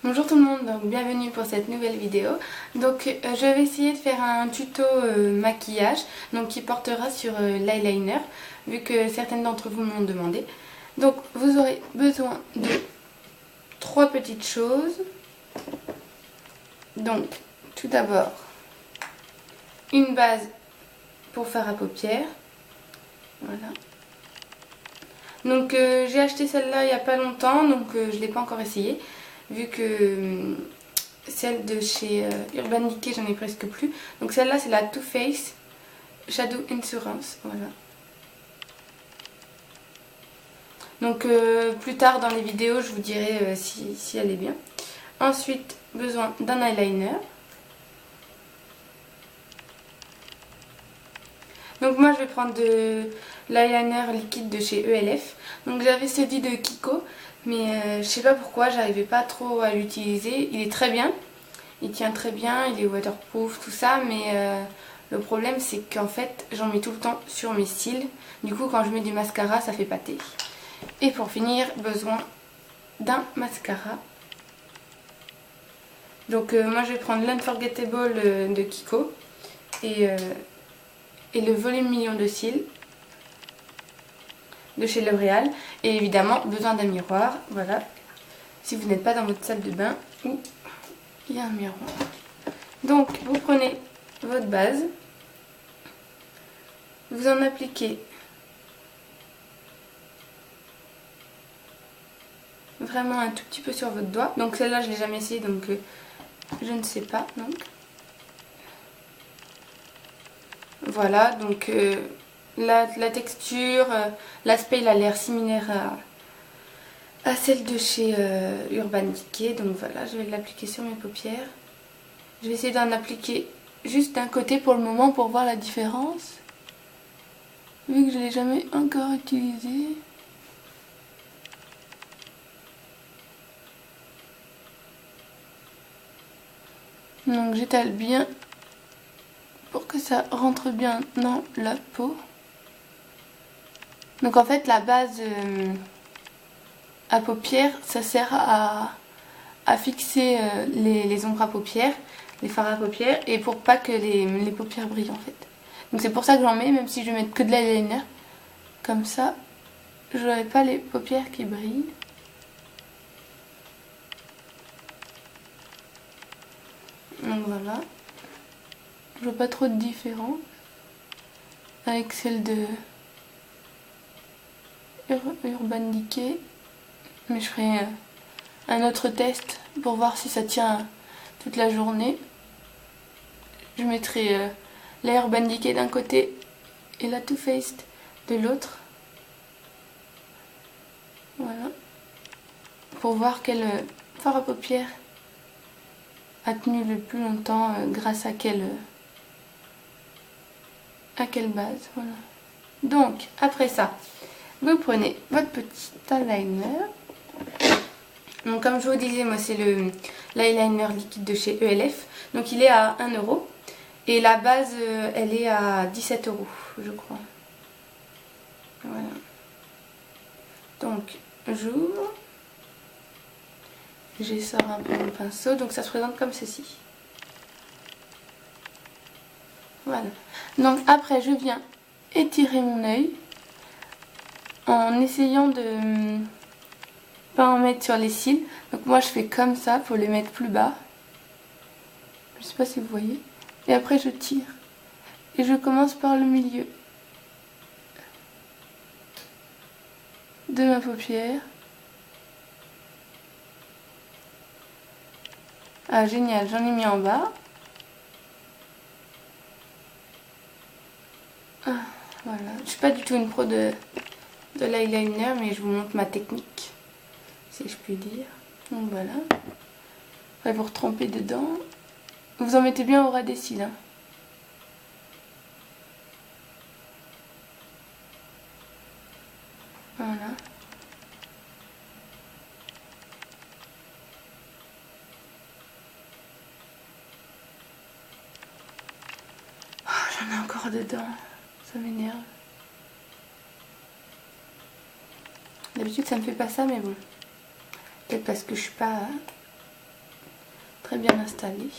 Bonjour tout le monde, donc bienvenue pour cette nouvelle vidéo. Donc je vais essayer de faire un tuto maquillage donc qui portera sur l'eyeliner vu que certaines d'entre vous m'ont demandé. Donc vous aurez besoin de 3 petites choses. Donc tout d'abord une base pour fard à paupières. Voilà. Donc j'ai acheté celle-là il n'y a pas longtemps, donc je ne l'ai pas encore essayée. Vu que celle de chez Urban Decay, j'en ai presque plus. Donc celle-là, c'est la Too Faced Shadow Insurance. Voilà. Donc plus tard dans les vidéos, je vous dirai si elle est bien. Ensuite, besoin d'un eyeliner. Donc moi, je vais prendre de l'eyeliner liquide de chez ELF. Donc j'avais celui de Kiko. Mais je sais pas pourquoi, j'arrivais pas trop à l'utiliser. Il est très bien, il tient très bien, il est waterproof, tout ça. Mais le problème c'est qu'en fait j'en mets tout le temps sur mes cils. Du coup quand je mets du mascara ça fait pâter. Et pour finir, besoin d'un mascara. Donc moi je vais prendre l'Unforgettable de Kiko. Et le volume million de cils de chez L'Oréal. Et évidemment besoin d'un miroir, voilà. Si vous n'êtes pas dans votre salle de bain où il y a un miroir. Donc vous prenez votre base, vous en appliquez vraiment un tout petit peu sur votre doigt. Donc celle-là je l'ai jamais essayé donc je ne sais pas. Donc voilà, donc la texture, l'aspect il a l'air similaire à celle de chez Urban Decay. Donc voilà, je vais l'appliquer sur mes paupières. Je vais essayer d'en appliquer juste d'un côté pour le moment pour voir la différence. Vu que je ne l'ai jamais encore utilisé. Donc j'étale bien pour que ça rentre bien dans la peau. Donc en fait la base à paupières, ça sert à fixer les ombres à paupières, les fards à paupières, et pour pas que les paupières brillent en fait. Donc c'est pour ça que j'en mets, même si je vais mettre que de l'eyeliner. Comme ça, je n'aurai pas les paupières qui brillent. Donc voilà. Je vois pas trop de différence avec celle de Urban Decay. Mais je ferai un autre test pour voir si ça tient toute la journée. Je mettrai la Urban Decay d'un côté et la Too Faced de l'autre. Voilà. Pour voir quel fard à paupières a tenu le plus longtemps grâce à quelle base. Voilà. Donc après ça, vous prenez votre petit eyeliner. Donc comme je vous disais, moi c'est l'eyeliner liquide de chez ELF. Donc il est à 1 €. Et la base, elle est à 17 €, je crois. Voilà. Donc j'ouvre. J'essore un peu mon pinceau. Donc ça se présente comme ceci. Voilà. Donc après je viens étirer mon œil en essayant de pas en mettre sur les cils. Donc moi je fais comme ça pour les mettre plus bas. Je sais pas si vous voyez. Et après je tire. Et je commence par le milieu de ma paupière. Ah génial, j'en ai mis en bas. Ah, voilà. Je suis pas du tout une pro de l'eyeliner, mais je vous montre ma technique, si je puis dire. Donc voilà. Après vous retrempez dedans. Vous en mettez bien au ras des cils. Hein. Voilà. Oh, j'en ai encore dedans. Ça m'énerve. D'habitude ça me fait pas ça, mais bon. Peut-être parce que je suis pas très bien installé.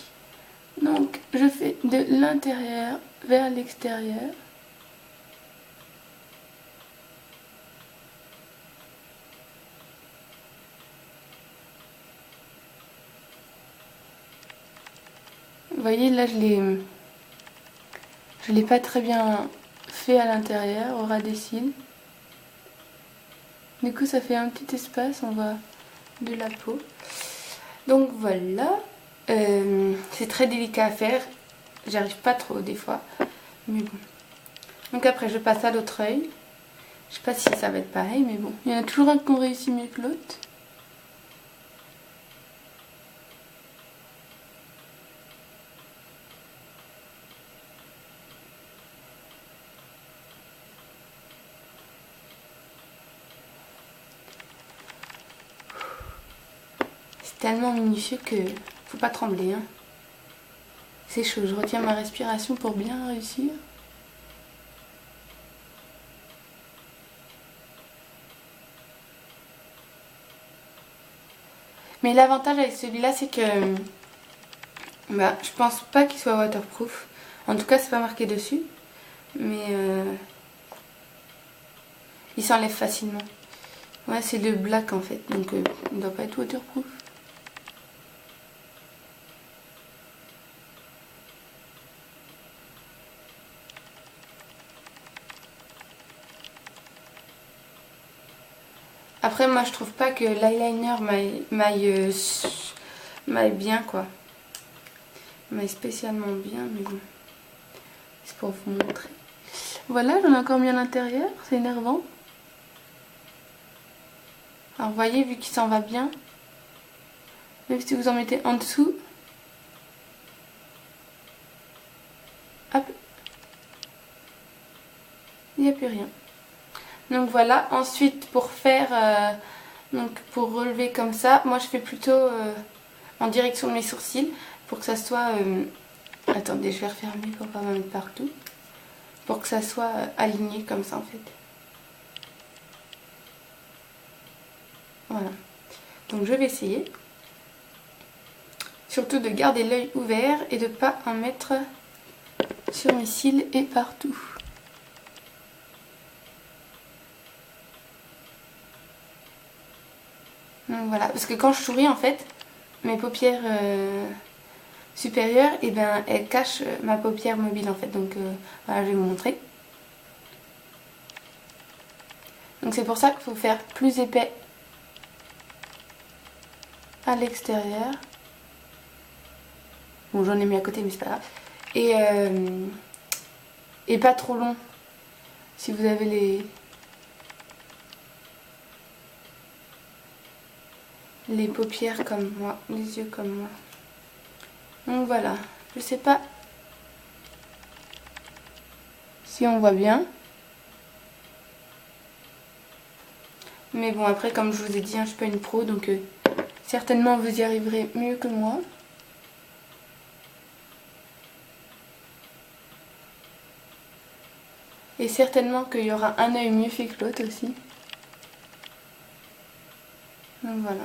Donc je fais de l'intérieur vers l'extérieur. Vous voyez là je l'ai pas très bien fait à l'intérieur, au ras des cils. Du coup ça fait un petit espace, on voit de la peau. Donc voilà, c'est très délicat à faire, j'arrive pas trop des fois, mais bon. Donc après je passe à l'autre œil, je sais pas si ça va être pareil, mais bon. Il y en a toujours un qu'on réussit mieux que l'autre. C'est tellement minutieux que faut pas trembler, hein. C'est chaud, je retiens ma respiration pour bien réussir. Mais l'avantage avec celui-là, c'est que je pense pas qu'il soit waterproof. En tout cas, c'est pas marqué dessus. Mais il s'enlève facilement. Ouais, c'est le black en fait, donc il doit pas être waterproof. Après, moi, je trouve pas que l'eyeliner m'aille bien, quoi. M'aille spécialement bien, mais bon. C'est pour vous montrer. Voilà, j'en ai encore mis à l'intérieur, c'est énervant. Alors, vous voyez, vu qu'il s'en va bien, même si vous en mettez en dessous, hop, il n'y a plus rien. Donc voilà, ensuite pour faire, donc pour relever comme ça, moi je fais plutôt en direction de mes sourcils pour que ça soit, attendez je vais refermer pour pas m'en mettre partout, pour que ça soit aligné comme ça en fait. Voilà, donc je vais essayer, surtout de garder l'œil ouvert et de ne pas en mettre sur mes cils et partout. Donc voilà, parce que quand je souris en fait, mes paupières supérieures, et ben elles cachent ma paupière mobile en fait. Donc voilà, je vais vous montrer. Donc c'est pour ça qu'il faut faire plus épais à l'extérieur. Bon, j'en ai mis à côté, mais c'est pas grave. Et pas trop long. Si vous avez les paupières comme moi, les yeux comme moi. Donc voilà, je sais pas si on voit bien. Mais bon, après, comme je vous ai dit, hein, je suis pas une pro, donc certainement vous y arriverez mieux que moi. Et certainement qu'il y aura un œil mieux fait que l'autre aussi. Donc voilà.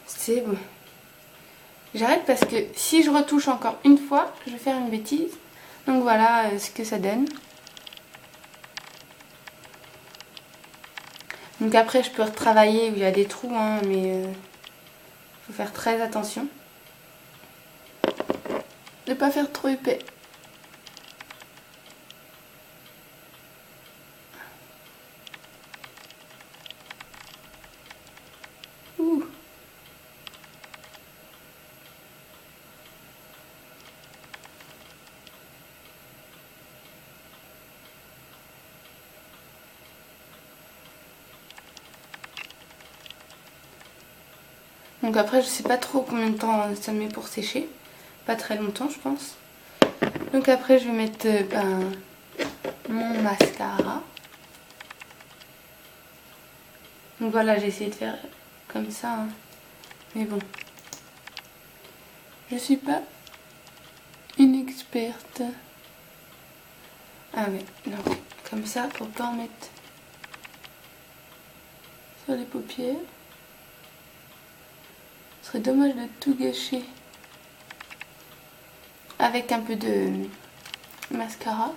C'est bon. J'arrête parce que si je retouche encore une fois, je vais faire une bêtise. Donc voilà ce que ça donne. Donc après je peux retravailler où il y a des trous, hein, mais faut faire très attention. De ne pas faire trop épais. Ouh. Donc après je sais pas trop combien de temps ça met pour sécher. Pas très longtemps je pense. Donc après je vais mettre mon mascara. Donc voilà, j'ai essayé de faire comme ça, hein. Mais bon, je suis pas une perte. Ah oui, non, comme ça pour pas en mettre sur les paupières. Ce serait dommage de tout gâcher avec un peu de mascara.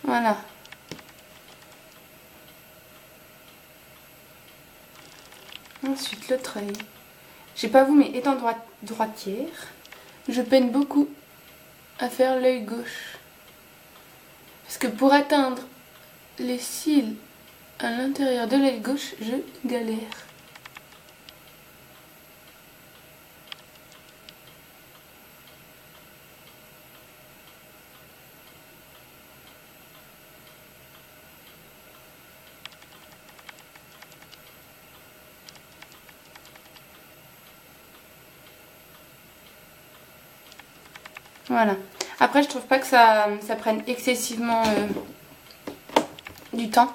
Voilà. Ensuite l'autre œil. J'ai pas vu mais étant droitière, je peine beaucoup à faire l'œil gauche. Parce que pour atteindre les cils à l'intérieur de l'œil gauche, je galère. Voilà. Après, je trouve pas que ça prenne excessivement du temps.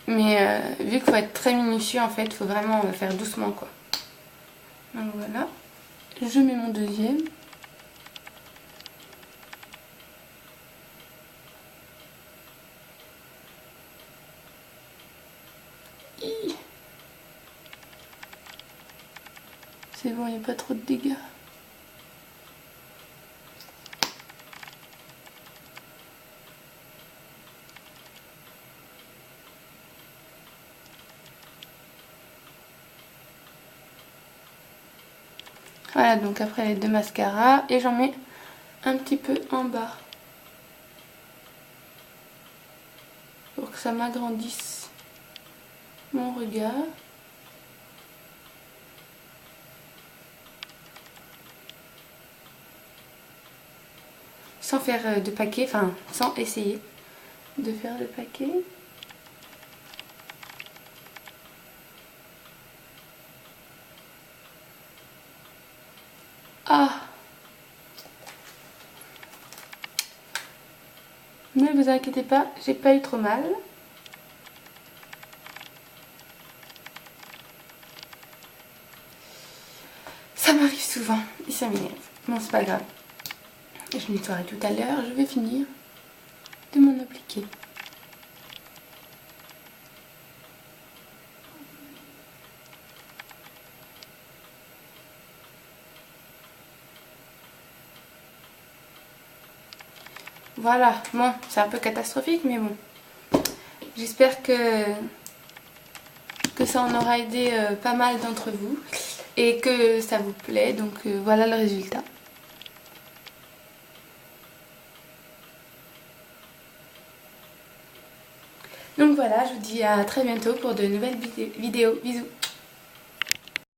Mais vu qu'il faut être très minutieux, en fait, il faut vraiment faire doucement, quoi. Donc voilà. Je mets mon deuxième. C'est bon, il n'y a pas trop de dégâts. Voilà, donc après les deux mascaras, et j'en mets un petit peu en bas pour que ça m'agrandisse mon regard. Sans faire de paquet, enfin sans essayer de faire le paquet. Ah! Ne vous inquiétez pas, j'ai pas eu trop mal. Ça m'arrive souvent et ça m'énerve. Bon, c'est pas grave. Je nettoierai tout à l'heure, je vais finir de m'en appliquer. Voilà, bon, c'est un peu catastrophique, mais bon. J'espère que ça en aura aidé pas mal d'entre vous et que ça vous plaît. Donc voilà le résultat. Donc voilà, je vous dis à très bientôt pour de nouvelles vidéos. Bisous!